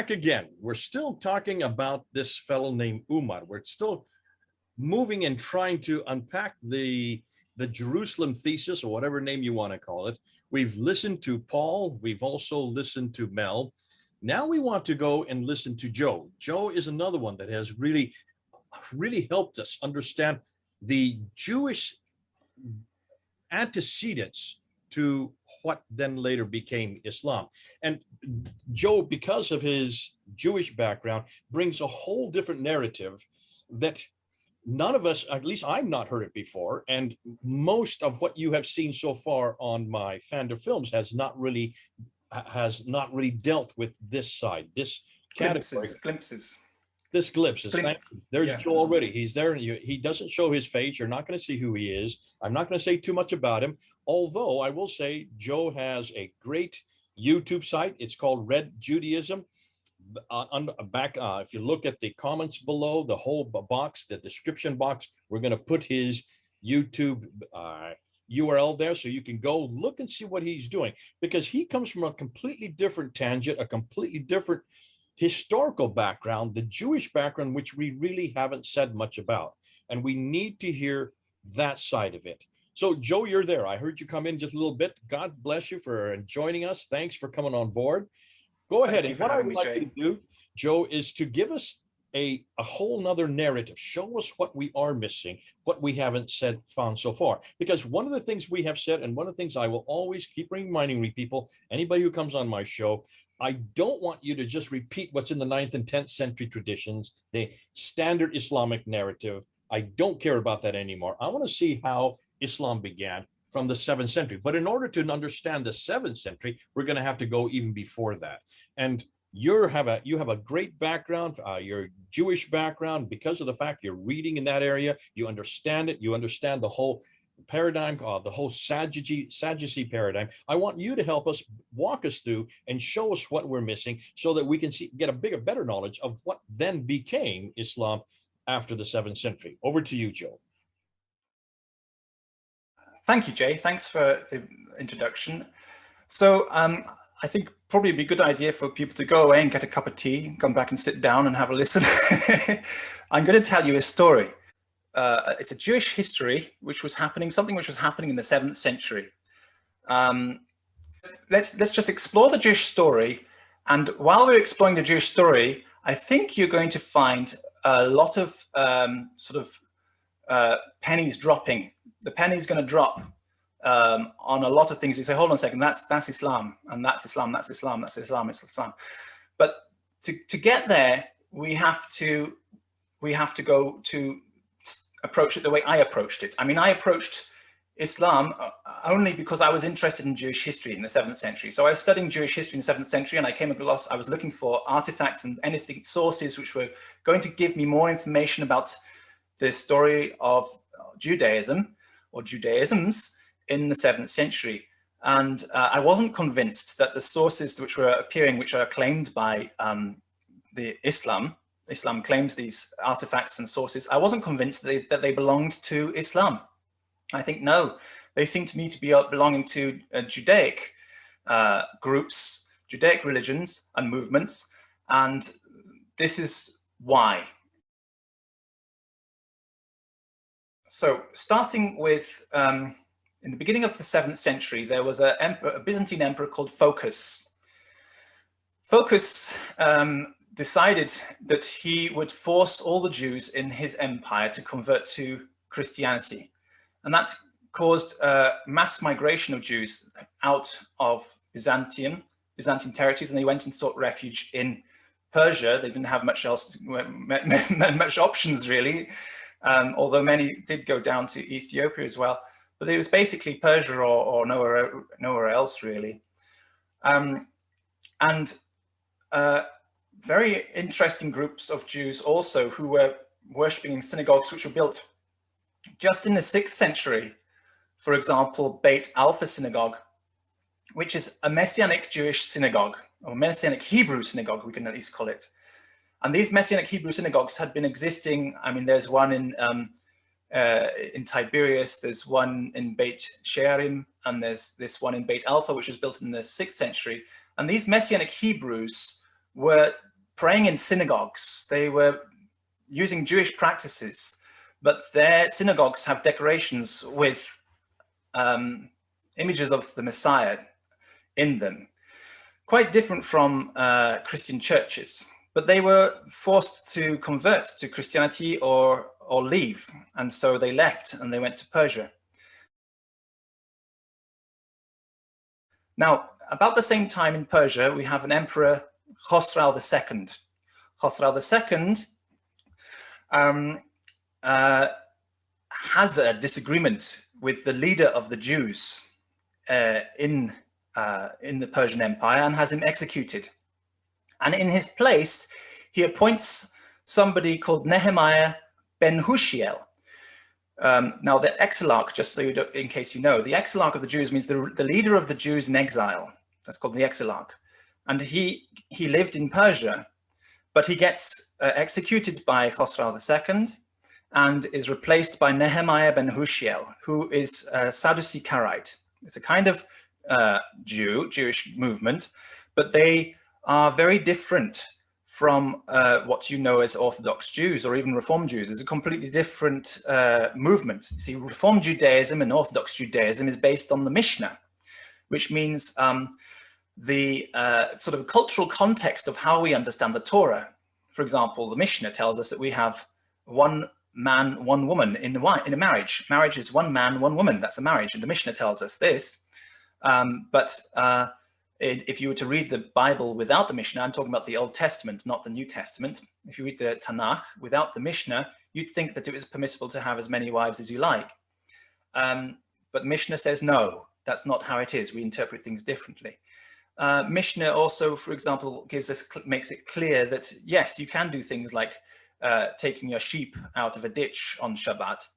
back again. We're still talking about this fellow named Umar. We're still moving and trying to unpack the Jerusalem thesis, or whatever name you want to call it. We've listened to Paul. We've also listened to Mel. Now we want to go and listen to Joe. Joe is another one that has really helped us understand the Jewish antecedents to what then later became Islam. And Joe, because of his Jewish background, brings a whole different narrative that none of us, at least I've not heard it before. And most of what you have seen so far on my Fandom Films has not really dealt with this side, this category. Glimpses. This glimpses. There's Joe already. He's there. He doesn't show his face. You're not going to see who he is. I'm not going to say too much about him. Although I will say Joe has a great YouTube site. It's called Red Judaism. If you look at the comments below, the whole box, the description box, we're going to put his YouTube URL there, so you can go look and see what he's doing, because he comes from a completely different tangent, a completely different historical background, the Jewish background, which we really haven't said much about. And we need to hear that side of it. So Joe, you're there. I heard you come in just a little bit. God bless you for joining us. Thanks for coming on board. Go ahead. And what I would like you to do, Joe, is to give us a whole nother narrative. Show us what we are missing, what we haven't found so far. Because one of the things we have said, and one of the things I will always keep reminding people, anybody who comes on my show, I don't want you to just repeat what's in the 9th and 10th century traditions, the standard Islamic narrative. I don't care about that anymore. I want to see how Islam began from the 7th century. But in order to understand the 7th century, we're going to have to go even before that. And you have a great background, your Jewish background, because of the fact you're reading in that area. You understand it. You understand the whole paradigm, the whole Sadducee paradigm. I want you to help us, walk us through and show us what we're missing, so that we can get a better knowledge of what then became Islam after the 7th century. Over to you, Joe. Thank you, Jay. Thanks for the introduction. So I think probably it'd be a good idea for people to go away and get a cup of tea, come back and sit down and have a listen. I'm going to tell you a story. It's a Jewish history, something which was happening in the 7th century. Let's just explore the Jewish story. And while we're exploring the Jewish story, I think you're going to find a lot of pennies dropping. The penny's going to drop on a lot of things. You say, hold on a second, that's Islam, and that's Islam, that's Islam, that's Islam, it's Islam. But to get there, we have to go to approach it the way I approached it. I mean, I approached Islam only because I was interested in Jewish history in the 7th century. So I was studying Jewish history in the 7th century, and I was looking for artifacts and sources which were going to give me more information about the story of Judaism or Judaisms in the 7th century. And I wasn't convinced that the sources which were appearing, which are claimed by Islam claims these artifacts and sources, I wasn't convinced that they belonged to Islam. I think, no, they seem to me to be belonging to Judaic groups, Judaic religions and movements. And this is why. So starting with, in the beginning of the 7th century, there was a Byzantine emperor called Phocas. Phocas decided that he would force all the Jews in his empire to convert to Christianity. And that caused a mass migration of Jews out of Byzantium territories, and they went and sought refuge in Persia. They didn't have much options, really, although many did go down to Ethiopia as well. But it was basically Persia or nowhere else, really. Very interesting groups of Jews also who were worshipping in synagogues which were built just in the 6th century. For example, Beit Alpha Synagogue, which is a Messianic Jewish synagogue, or Messianic Hebrew synagogue, we can at least call it. And these Messianic Hebrew synagogues had been existing. I mean, there's one in Tiberias, there's one in Beit Shearim, and there's this one in Beit Alpha, which was built in the 6th century. And these Messianic Hebrews were praying in synagogues. They were using Jewish practices, but their synagogues have decorations with images of the Messiah in them. Quite different from Christian churches, but they were forced to convert to Christianity or leave. And so they left and they went to Persia. Now, about the same time in Persia, we have an emperor, Khosrau II. Khosrau II has a disagreement with the leader of the Jews in the Persian Empire and has him executed. And in his place, he appoints somebody called Nehemiah ben Hushiel. Now, the exilarch, just so you don't, in case you know, the exilarch of the Jews means the leader of the Jews in exile. That's called the exilarch. And he lived in Persia, but he gets executed by Khosrau II and is replaced by Nehemiah ben Hushiel, who is a Sadducee Karaite. It's a kind of Jewish movement, but they are very different from what you know as Orthodox Jews or even Reform Jews. It's a completely different movement. You see, Reform Judaism and Orthodox Judaism is based on the Mishnah, which means the sort of cultural context of how we understand the Torah. For example, the Mishnah tells us that we have one man, one woman in a marriage. Marriage is one man, one woman. That's a marriage, and the Mishnah tells us this. If you were to read the Bible without the Mishnah, I'm talking about the Old Testament, not the New Testament. If you read the Tanakh without the Mishnah, you'd think that it was permissible to have as many wives as you like. But Mishnah says, no, that's not how it is. We interpret things differently. Mishnah also, for example, makes it clear that, yes, you can do things like taking your sheep out of a ditch on Shabbat,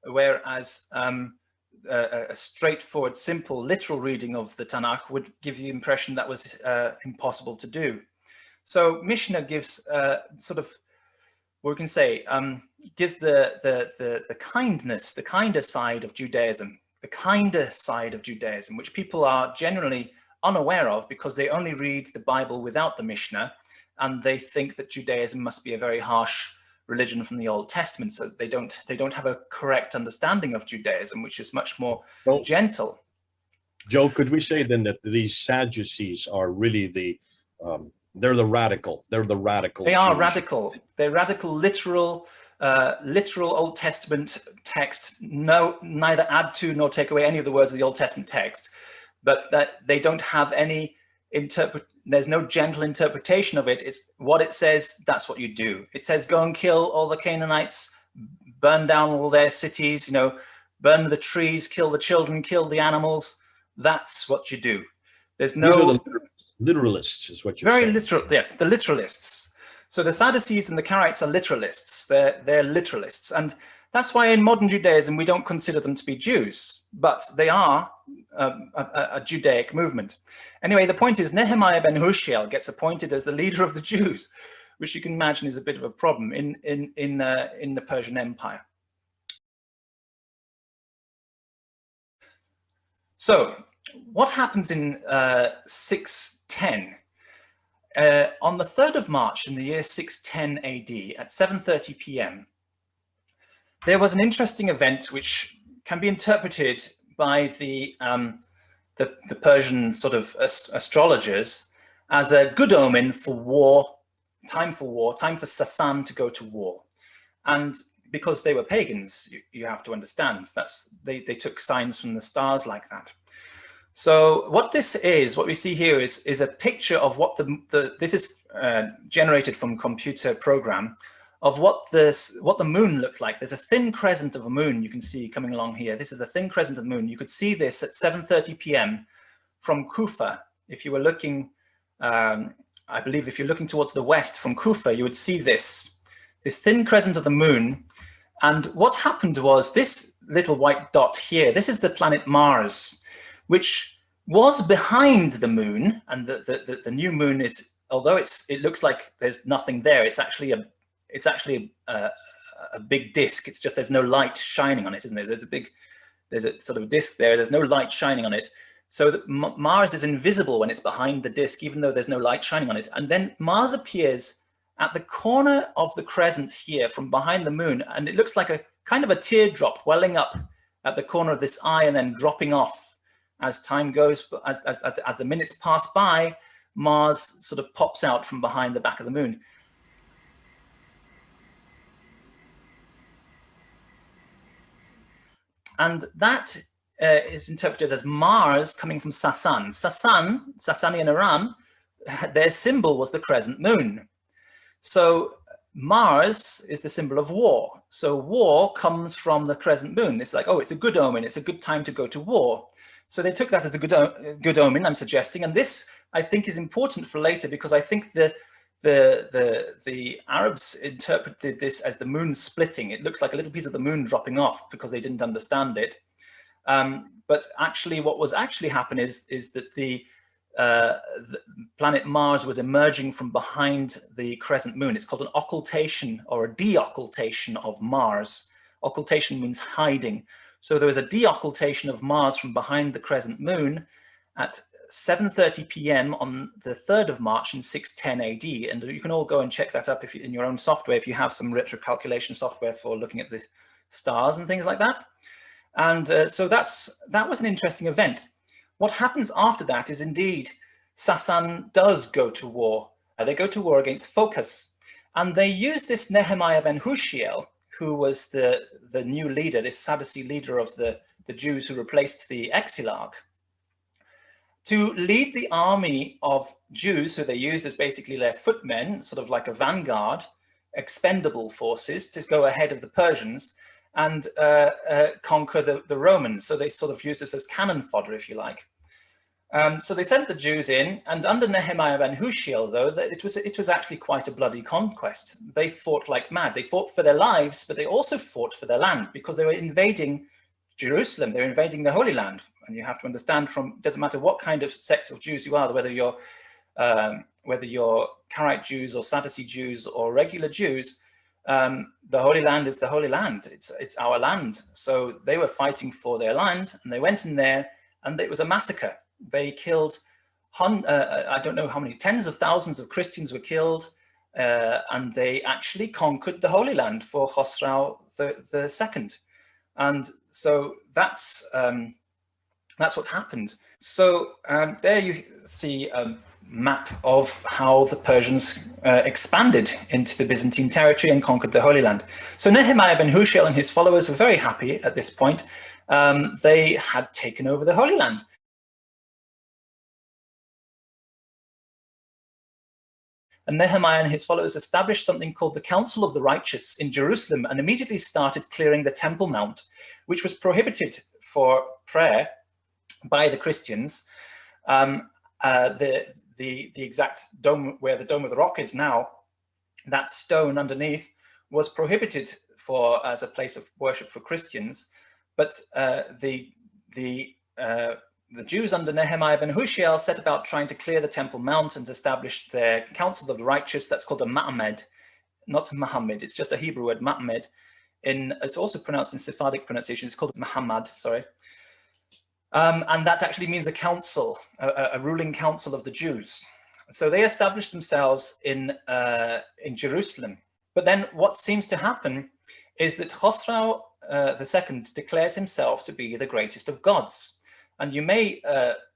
whereas a straightforward, simple, literal reading of the Tanakh would give you the impression that was impossible to do. So Mishnah gives sort of, what we can say, gives the kindness, the kinder side of Judaism, which people are generally unaware of because they only read the Bible without the Mishnah, and they think that Judaism must be a very harsh religion from the Old Testament, so they don't have a correct understanding of Judaism, which is much more gentle. Joe, could we say then that these Sadducees are really they're the radical? They're the radical. They are Jews. radical. They're radical, literal Old Testament text. No, neither add to nor take away any of the words of the Old Testament text, but that they don't have any there's no gentle interpretation of it. It's what it says, that's what you do. It says, go and kill all the Canaanites, burn down all their cities, burn the trees, kill the children, kill the animals. That's what you do. There's no... These are the literalists, is what you're saying. Very literal, yes, the literalists. So the Sadducees and the Karaites are literalists. They're literalists. And that's why in modern Judaism, we don't consider them to be Jews, but they are a Judaic movement. Anyway, the point is Nehemiah ben Hushiel gets appointed as the leader of the Jews, which you can imagine is a bit of a problem in the Persian Empire. So what happens in 610? On the 3rd of March in the year 610 AD at 7:30 p.m., there was an interesting event which can be interpreted by the Persian sort of astrologers as a good omen for war, time for Sasan to go to war. And because they were pagans, you have to understand, they took signs from the stars like that. So what we see here is a picture of what this is generated from a computer program of what the moon looked like. There's a thin crescent of a moon you can see coming along here. This is the thin crescent of the moon. You could see this at 7:30 p.m. from Kufa. If you were looking, I believe if you're looking towards the west from Kufa, you would see this thin crescent of the moon. And what happened was this little white dot here, this is the planet Mars, which was behind the moon. And the new moon is, although it looks like there's nothing there, it's actually a big disk. It's just there's no light shining on it, isn't there? There's a sort of disk there. There's no light shining on it. So that Mars is invisible when it's behind the disk, even though there's no light shining on it. And then Mars appears at the corner of the crescent here from behind the moon, and it looks like a kind of a teardrop welling up at the corner of this eye and then dropping off as time goes, as the minutes pass by, Mars sort of pops out from behind the back of the moon. And that is interpreted as Mars coming from Sasan. Sasanian Aram, their symbol was the crescent moon. So Mars is the symbol of war. So war comes from the crescent moon. It's like, oh, it's a good omen. It's a good time to go to war. So they took that as a good omen, I'm suggesting. And this, I think, is important for later, because I think the Arabs interpreted this as the moon splitting. It looks like a little piece of the moon dropping off because they didn't understand it. But actually, what was actually happening is that the planet Mars was emerging from behind the crescent moon. It's called an occultation or a deoccultation of Mars. Occultation means hiding. So there was a deoccultation of Mars from behind the crescent moon at 7:30 p.m. on the 3rd of March in 610 AD. And you can all go and check that up if you, in your own software, if you have some retrocalculation software for looking at the stars and things like that. And so that was an interesting event. What happens after that is indeed Sasan does go to war. They go to war against Phocis. And they use this Nehemiah ben Hushiel, who was the new leader, this Sadducee leader of the Jews who replaced the Exilarch, to lead the army of Jews who they used as basically their footmen, sort of like a vanguard, expendable forces to go ahead of the Persians and conquer the Romans. So they sort of used this as cannon fodder, if you like. So they sent the Jews in, and under Nehemiah ben Hushiel, though, it was actually quite a bloody conquest. They fought like mad. They fought for their lives, but they also fought for their land, because they were invading Jerusalem. They were invading the Holy Land. And you have to understand, it doesn't matter what kind of sect of Jews you are, whether you're Karaite Jews or Sadducee Jews or regular Jews, the Holy Land is the Holy Land. It's our land. So they were fighting for their land, and they went in there, and it was a massacre. They killed, I don't know how many, tens of thousands of Christians were killed, and they actually conquered the Holy Land for Khosrau II. And so that's what happened. So there you see a map of how the Persians expanded into the Byzantine territory and conquered the Holy Land. So Nehemiah ben Hushiel and his followers were very happy at this point. They had taken over the Holy Land. And Nehemiah and his followers established something called the Council of the Righteous in Jerusalem, and immediately started clearing the Temple Mount, which was prohibited for prayer by the Christians. The exact dome where the Dome of the Rock is now, that stone underneath was prohibited as a place of worship for Christians. But the Jews under Nehemiah ben Hushiel set about trying to clear the Temple Mount and establish their Council of the Righteous. That's called a Ma'amed, not Muhammad. It's just a Hebrew word, Ma'amed. It's also pronounced in Sephardic pronunciation. It's called Muhammad, sorry. And that actually means a council, a ruling council of the Jews. So they established themselves in Jerusalem. But then what seems to happen is that Khosrau II declares himself to be the greatest of gods. And you may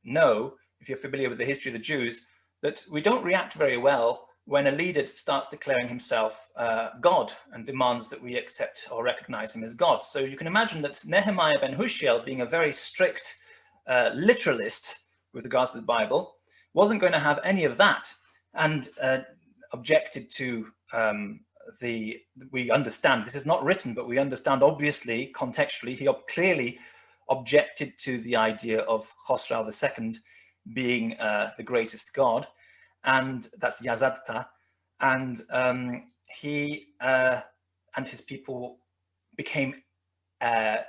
know, if you're familiar with the history of the Jews, that we don't react very well when a leader starts declaring himself God and demands that we accept or recognize him as God. So you can imagine that Nehemiah ben Hushiel, being a very strict literalist with regards to the Bible, wasn't going to have any of that, and objected to we understand, this is not written, but we understand obviously, contextually, he clearly objected to the idea of Khosrau II being the greatest god, and that's Yazadta, and he and his people became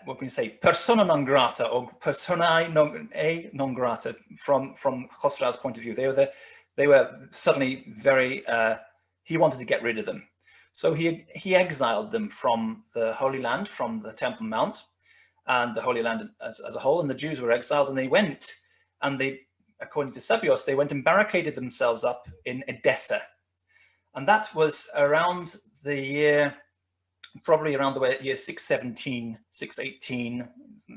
what can you say, persona non grata, or personae non grata from Khosrau's point of view. They were suddenly very. He wanted to get rid of them, so he exiled them from the Holy Land, from the Temple Mount, and the Holy Land as a whole. And the Jews were exiled, and they went, and they, according to Sabios, they went and barricaded themselves up in Edessa. And that was around the year, probably around the year 617, 618.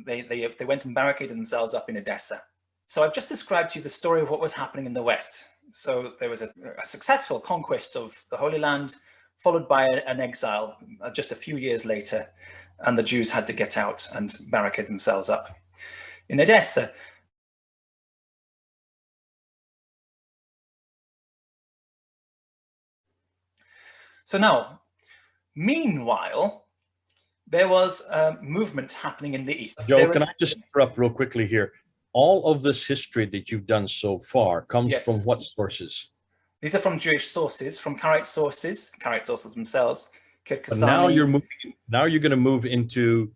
They went and barricaded themselves up in Edessa. So I've just described to you the story of what was happening in the West. So there was a successful conquest of the Holy Land, followed by an exile just a few years later, and the Jews had to get out and barricade themselves up in Edessa. So now, meanwhile, there was a movement happening in the East. Joe, can I just interrupt real quickly here? All of this history that you've done so far comes from what sources? These are from Jewish sources, from Karaite sources themselves. But now you're moving. Now you're going to move into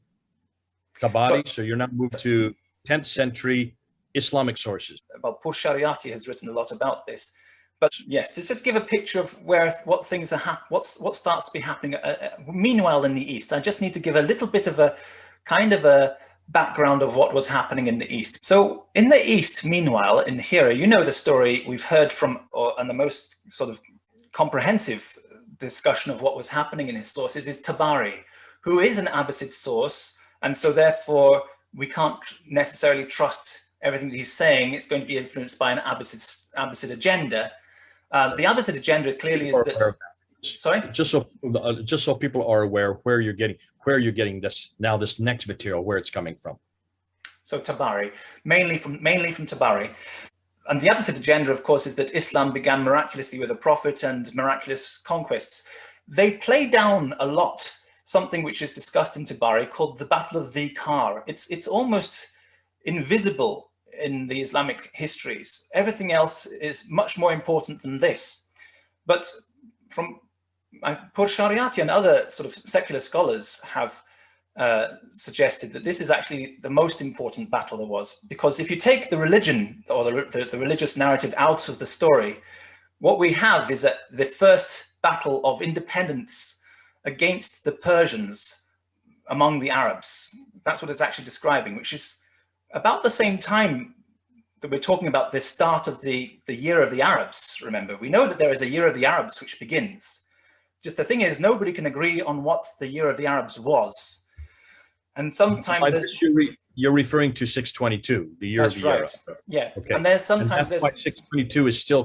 Tabari, so you're now moved to 10th century Islamic sources. Well, Pur Shariati has written a lot about this. But yes, to just give a picture of what things are what starts to be happening. Meanwhile, in the East, I just need to give a little bit of a kind of a background of what was happening in the East. So in the East, meanwhile, in Hira, you know the story we've heard from, and the most sort of comprehensive discussion of what was happening in his sources is Tabari, who is an Abbasid source, and so therefore we can't necessarily trust everything that he's saying. It's going to be influenced by an Abbasid agenda. The Abbasid agenda clearly is that. Sorry. Just so people are aware where you're getting this next material, where it's coming from. So Tabari, mainly from Tabari. And the Abbasid agenda, of course, is that Islam began miraculously with a prophet and miraculous conquests. They play down a lot something which is discussed in Tabari called the Battle of the Kar. It's almost invisible in the Islamic histories. Everything else is much more important than this. But from Pur Shariati and other sort of secular scholars have suggested that this is actually the most important battle there was, because if you take the religion or the religious narrative out of the story, what we have is that the first battle of independence against the Persians among the Arabs. That's what it's actually describing, which is about the same time that we're talking about the start of the Year of the Arabs. Remember, we know that there is a Year of the Arabs which begins. Just the thing is, nobody can agree on what the Year of the Arabs was. And sometimes you're referring to 622, the year of the Arabs. Yeah. Okay. And there's sometimes and that's why 622 is still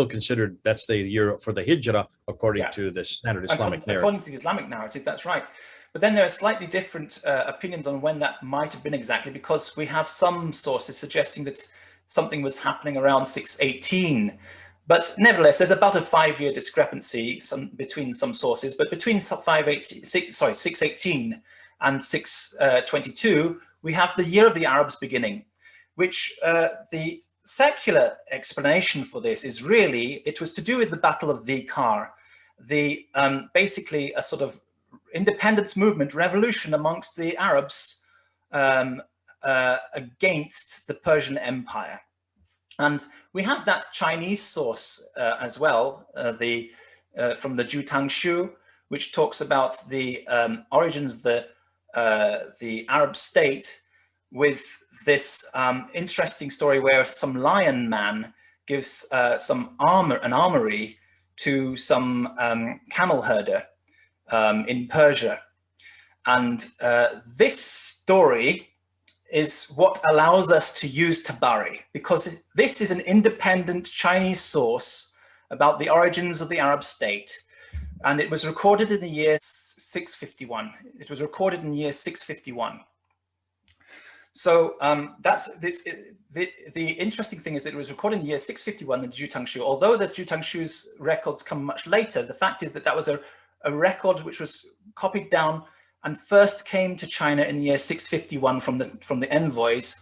considered, that's the year for the Hijrah according to the standard Islamic narrative. According to the Islamic narrative, that's right. But then there are slightly different opinions on when that might have been exactly, because we have some sources suggesting that something was happening around 618. But nevertheless, there's about a 5-year discrepancy between some sources. But between 618 and 622, we have the Year of the Arabs beginning, which the secular explanation for this is really, it was to do with the Battle of the Kar, basically a sort of independence movement, revolution amongst the Arabs against the Persian Empire. And we have that Chinese source as well, from the Ju Tang Shu, which talks about the origins of the Arab state, with this interesting story where some lion man gives an armory to some camel herder in Persia. And this story is what allows us to use Tabari, because this is an independent Chinese source about the origins of the Arab state. And it was recorded in the year 651. It was recorded in the year 651. So the interesting thing is that it was recorded in the year 651, the Ju Tang Shu. Although the Ju Tang Shu's records come much later, the fact is that that was a record which was copied down and first came to China in the year 651 from the envoys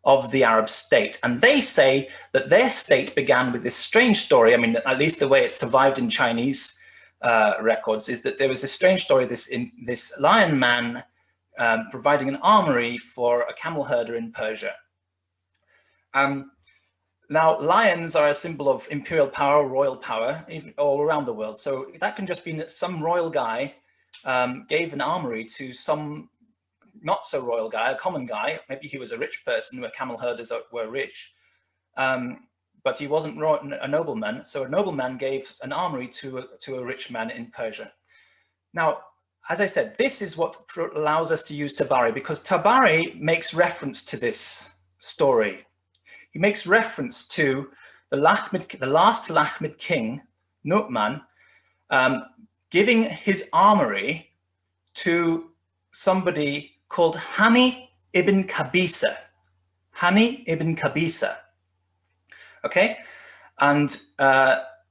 of the Arab state. And they say that their state began with this strange story. I mean, at least the way it survived in Chinese records is that there was a strange story, this lion man providing an armory for a camel herder in Persia. Now, lions are a symbol of imperial power, royal power, even all around the world. So that can just mean that some royal guy gave an armory to some not so royal guy, a common guy. Maybe he was a rich person where camel herders were rich. but he wasn't a nobleman. So a nobleman gave an armory to a rich man in Persia. Now, as I said, this is what allows us to use Tabari, because Tabari makes reference to this story. He makes reference to the last Lakhmid king, Nu'man, giving his armory to somebody called Hani ibn Qabisa. Hani ibn Qabisa. Okay, and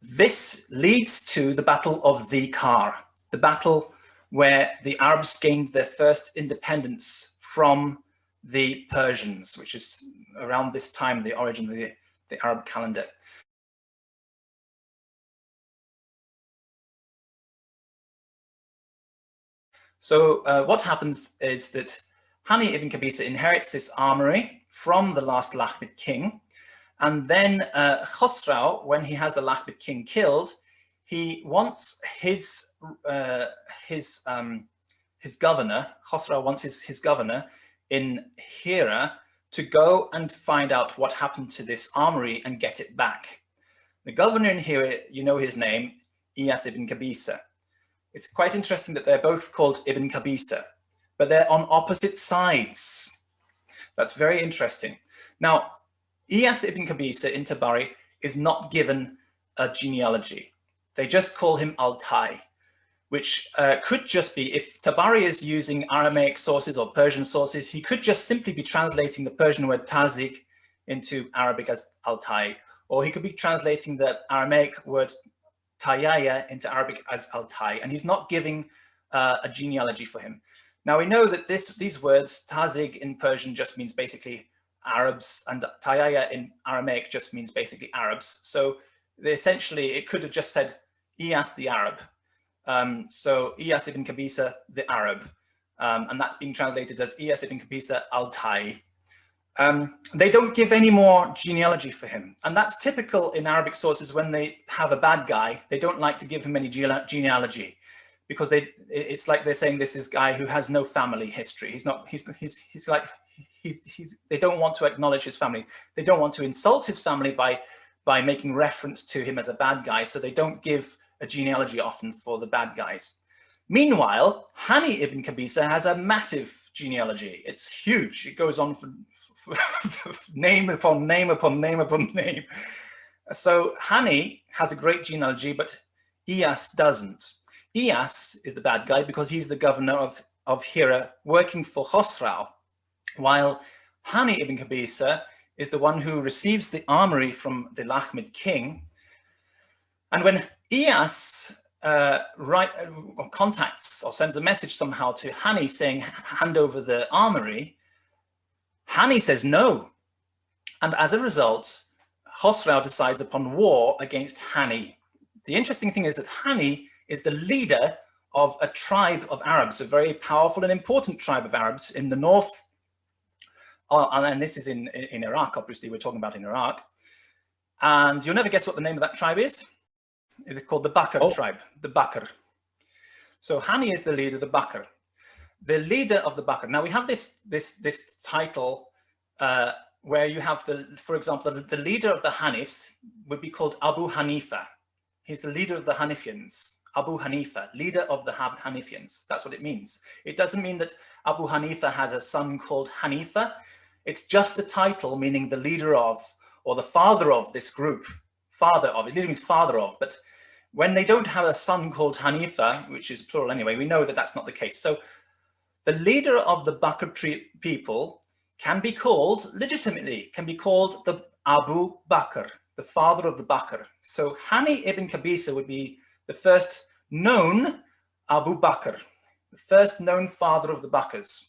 this leads to the Battle of the Kar, the battle where the Arabs gained their first independence from the Persians, which is around this time, the origin of the Arab calendar. So what happens is that Hani ibn Qabisa inherits this armory from the last Lakhmid king. And then Khosrau, when he has the Lakhmid king killed, he wants his governor, Khosrau wants his governor in Hira to go and find out what happened to this armory and get it back. The governor in Hira, you know his name, Iyas ibn Qabisa. It's quite interesting that they're both called Ibn Qabisa, but they're on opposite sides. That's very interesting. Now, Iyas ibn Qabisa in Tabari is not given a genealogy. They just call him Altai, which could just be, if Tabari is using Aramaic sources or Persian sources, he could just simply be translating the Persian word Tazig into Arabic as Altai, or he could be translating the Aramaic word Tayaya into Arabic as Altai, and he's not giving a genealogy for him. Now we know that these words, Tazig in Persian just means basically Arabs, and Tayaya in Aramaic just means basically Arabs. So essentially it could have just said Iyas the Arab. So Iyas ibn Qabisa the Arab, and that's being translated as Iyas ibn Qabisa Altai. They don't give any more genealogy for him, and that's typical in Arabic sources. When they have a bad guy, they don't like to give him any genealogy, because it's like they're saying this is a guy who has no family history. They don't want to acknowledge his family. They don't want to insult his family by making reference to him as a bad guy, so they don't give a genealogy often for the bad guys. Meanwhile, Hani ibn Qabisa has a massive genealogy. It's huge. It goes on for name upon name upon name upon name. So Hani has a great genealogy, but Iyas doesn't. Iyas is the bad guy because he's the governor of Hira working for Khosrau, while Hani ibn Qabisa is the one who receives the armory from the Lakhmid king. And when Iyas contacts or sends a message somehow to Hani saying, hand over the armory, Hani says no. And as a result, Khosrau decides upon war against Hani. The interesting thing is that Hani is the leader of a tribe of Arabs, a very powerful and important tribe of Arabs in the north. And this is in Iraq, obviously, we're talking about in Iraq. And you'll never guess what the name of that tribe is. It's called the Bakr tribe, the Bakr. So Hani is the leader of the Bakr. The leader of the Bakr. Now we have this title where you have for example, the leader of the Hanifs would be called Abu Hanifa. He's the leader of the Hanifians. Abu Hanifa, leader of the Hanifians. That's what it means. It doesn't mean that Abu Hanifa has a son called Hanifa. It's just a title meaning the leader of, or the father of this group. Father of, it literally means father of, but when they don't have a son called Hanifa, which is plural anyway, we know that that's not the case. So the leader of the Bakr people can be called, legitimately, can be called the Abu Bakr, the father of the Bakr. So Hani ibn Qabisa would be the first known Abu Bakr, the first known father of the Bakrs.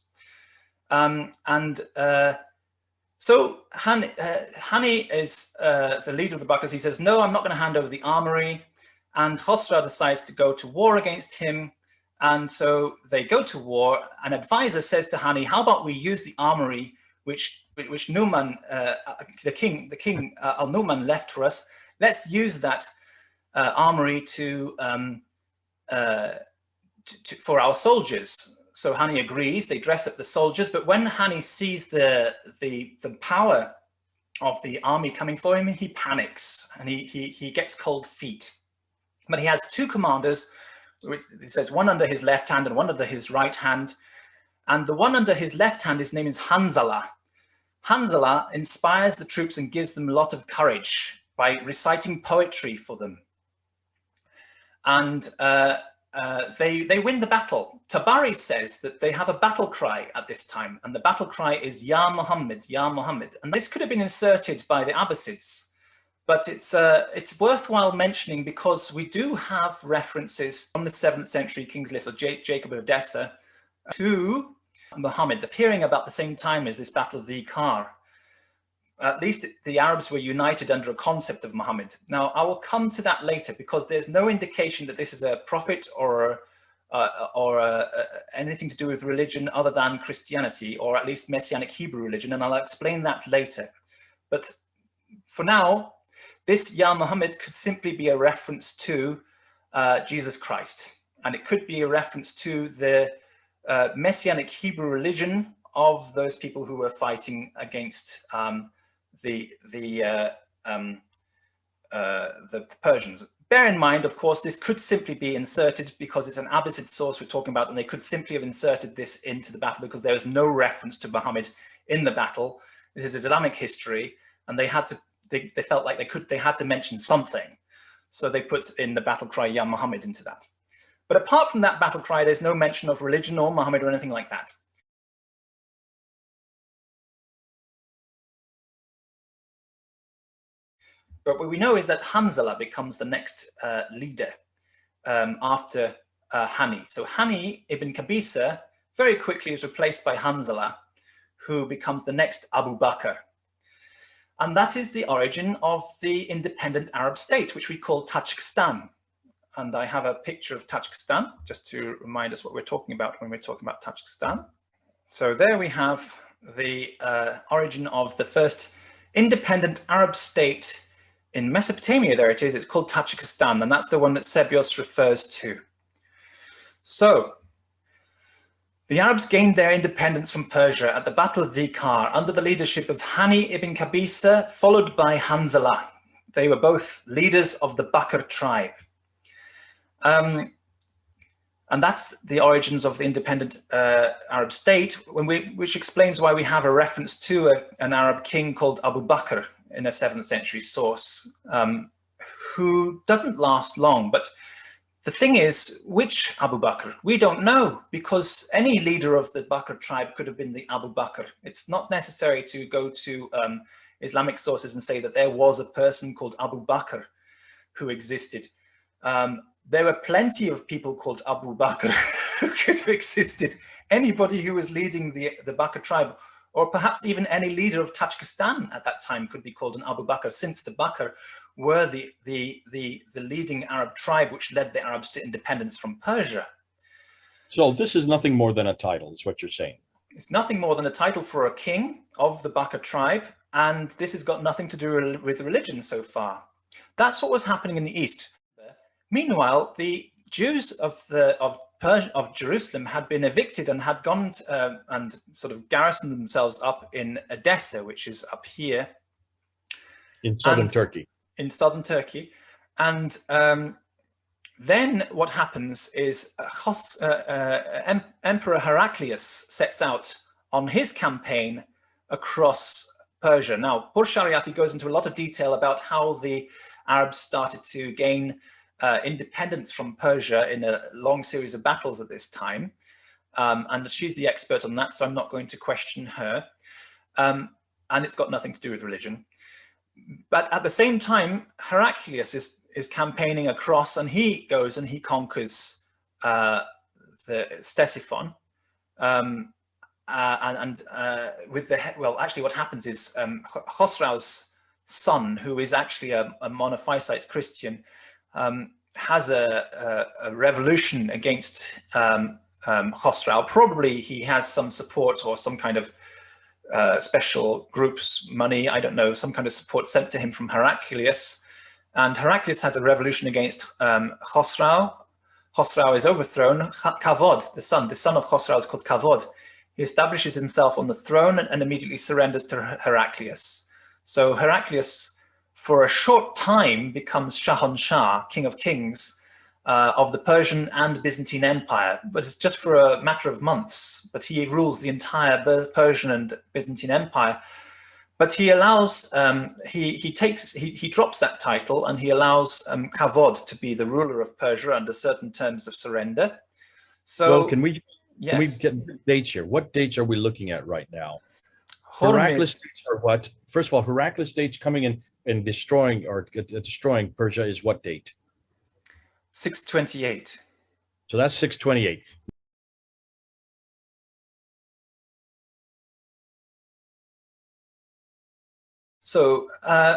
So Hani is the leader of the Bakrs. He says, no, I'm not going to hand over the armory. And Khosrau decides to go to war against him. And so they go to war. An advisor says to Hani, how about we use the armory which Nu'man, the king Al-Nu'man left for us. Let's use that armory for our soldiers. So Hani agrees, they dress up the soldiers, but when Hani sees the power of the army coming for him, he panics and he gets cold feet. But he has two commanders, which it says one under his left hand and one under his right hand. And the one under his left hand, his name is Hanzala. Hanzala inspires the troops and gives them a lot of courage by reciting poetry for them. And they win the battle. Tabari says that they have a battle cry at this time, and the battle cry is Ya Muhammad, Ya Muhammad. And this could have been inserted by the Abbasids, but it's worthwhile mentioning because we do have references from the 7th century King's List of Jacob of Edessa to Muhammad, appearing about the same time as this Battle of the Kar. At least the Arabs were united under a concept of Muhammad. Now, I will come to that later because there's no indication that this is a prophet or anything to do with religion other than Christianity, or at least Messianic Hebrew religion, and I'll explain that later. But for now, this Ya Muhammad could simply be a reference to Jesus Christ, and it could be a reference to the Messianic Hebrew religion of those people who were fighting against the Persians. Bear in mind, of course, this could simply be inserted because it's an Abbasid source we're talking about, and they could simply have inserted this into the battle because there is no reference to Muhammad in the battle. This is Islamic history, and they had to. They felt like they had to mention something, so they put in the battle cry Ya Muhammad into that. But apart from that battle cry, there's no mention of religion or Muhammad or anything like that. But what we know is that Hanzala becomes the next leader after Hani. So Hani ibn Qabisa very quickly is replaced by Hanzala, who becomes the next Abu Bakr. And that is the origin of the independent Arab state, which we call Tajikistan. And I have a picture of Tajikistan, just to remind us what we're talking about when we're talking about Tajikistan. So there we have the origin of the first independent Arab state in Mesopotamia. There it is, it's called Tajikistan, and that's the one that Sebios refers to. So the Arabs gained their independence from Persia at the Battle of the Kar under the leadership of Hani ibn Qabisa, followed by Hanzala. They were both leaders of the Bakr tribe. And that's the origins of the independent Arab state, which explains why we have a reference to an Arab king called Abu Bakr in a 7th century source, who doesn't last long. But the thing is, which Abu Bakr? We don't know, because any leader of the Bakr tribe could have been the Abu Bakr. It's not necessary to go to Islamic sources and say that there was a person called Abu Bakr who existed. There were plenty of people called Abu Bakr who could have existed. Anybody who was leading the Bakr tribe, or perhaps even any leader of Tajikistan at that time, could be called an Abu Bakr, since the Bakr were the leading Arab tribe which led the Arabs to independence from Persia. So this is nothing more than a title, is what you're saying. It's nothing more than a title for a king of the Bakr tribe, and this has got nothing to do with religion so far. That's what was happening in the East. Meanwhile, the Jews of Jerusalem had been evicted and had gone and sort of garrisoned themselves up in Edessa, which is up here. In southern Turkey. In southern Turkey. And then what happens is Emperor Heraclius sets out on his campaign across Persia. Now, Burshariati goes into a lot of detail about how the Arabs started to gain independence from Persia in a long series of battles at this time. And she's the expert on that, so I'm not going to question her. And it's got nothing to do with religion. But at the same time, Heraclius is campaigning across, and he goes and he conquers the Ctesiphon. Well, actually what happens is Khosrau's son, who is actually a monophysite Christian, has a revolution against Khosrau. Probably he has some support or some kind of special groups, money, I don't know, some kind of support sent to him from Heraclius. And Heraclius has a revolution against Khosrau. Khosrau is overthrown. Kavod, the son of Khosrau, is called Kavod. He establishes himself on the throne and immediately surrenders to Heraclius. So Heraclius, for a short time, becomes Shahanshah, King of Kings, of the Persian and Byzantine Empire, but it's just for a matter of months. But he rules the entire Persian and Byzantine Empire. But he allows, he drops that title and he allows Kavod to be the ruler of Persia under certain terms of surrender. So well, can we get dates here? What dates are we looking at right now? Heraclius dates are what? First of all, Heraclius dates coming in and destroying Persia is what date? 628. So that's 628. So,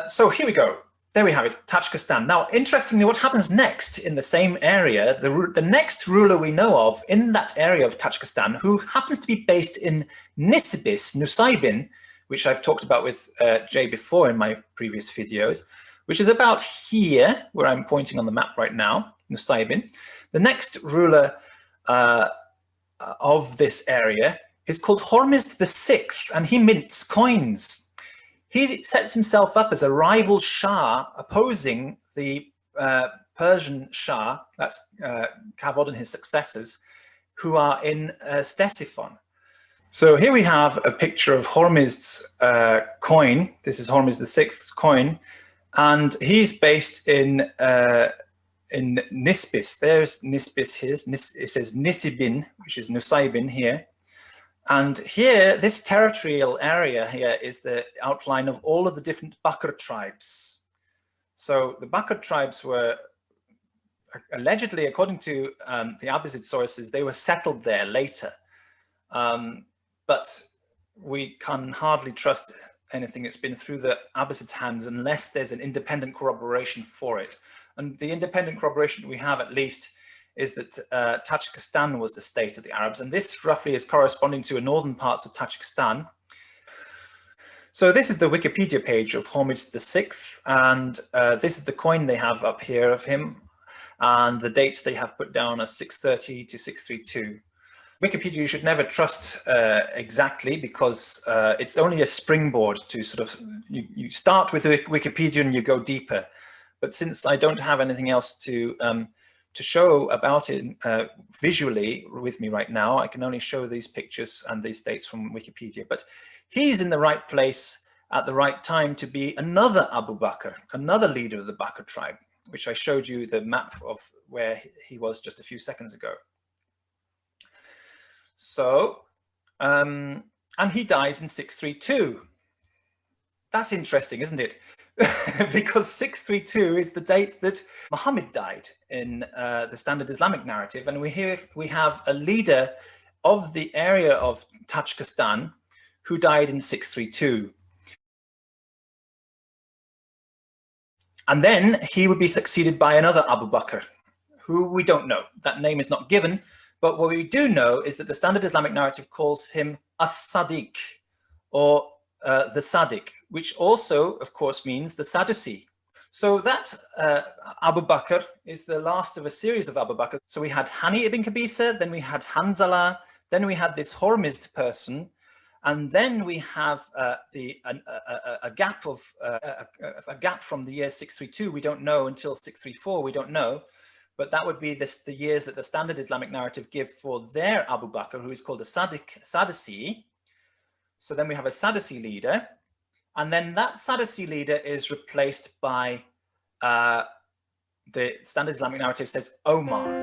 so here we go. There we have it, Tajikistan. Now, interestingly, what happens next in the same area, the next ruler we know of in that area of Tajikistan, who happens to be based in Nisibis, Nusaybin, which I've talked about with Jay before in my previous videos, which is about here, where I'm pointing on the map right now, Nusaybin. The next ruler of this area is called Hormizd VI, and he mints coins. He sets himself up as a rival Shah opposing the Persian Shah, that's Kavod and his successors, who are in Ctesiphon. So here we have a picture of Hormizd's coin. This is Hormizd VI's coin, and he's based in Nisibis. There's Nisibis here. It says Nisibin, which is Nusaybin here. And here, this territorial area here is the outline of all of the different Bakr tribes. So the Bakr tribes were allegedly, according to the Abbasid sources, they were settled there later. But we can hardly trust anything that's been through the Abbasid's hands unless there's an independent corroboration for it. And the independent corroboration we have, at least, is that Tajikistan was the state of the Arabs, and this roughly is corresponding to the northern parts of Tajikistan. So this is the Wikipedia page of Hormizd VI, and this is the coin they have up here of him, and the dates they have put down are 630 to 632. Wikipedia you should never trust exactly, because it's only a springboard to sort of, you start with Wikipedia and you go deeper. But since I don't have anything else to show about it visually with me right now, I can only show these pictures and these dates from Wikipedia. But he's in the right place at the right time to be another Abu Bakr, another leader of the Bakr tribe, which I showed you the map of where he was just a few seconds ago. So, and he dies in 632. That's interesting, isn't it? Because 632 is the date that Muhammad died in the standard Islamic narrative, and we have a leader of the area of Tajikistan who died in 632. And then he would be succeeded by another Abu Bakr, who we don't know. That name is not given, but what we do know is that the standard Islamic narrative calls him As-Sadiq, or the Sadiq, which also, of course, means the Sadducee. So that Abu Bakr is the last of a series of Abu Bakr. So we had Hani ibn Qabisa, then we had Hanzala, then we had this Hormizd person, and then we have a gap from the year 632. We don't know until 634. We don't know, but that would be the years that the standard Islamic narrative give for their Abu Bakr, who is called the Sadducee. So then we have a Sadducee leader, and then that Sadducee leader is replaced by the standard Islamic narrative says Omar.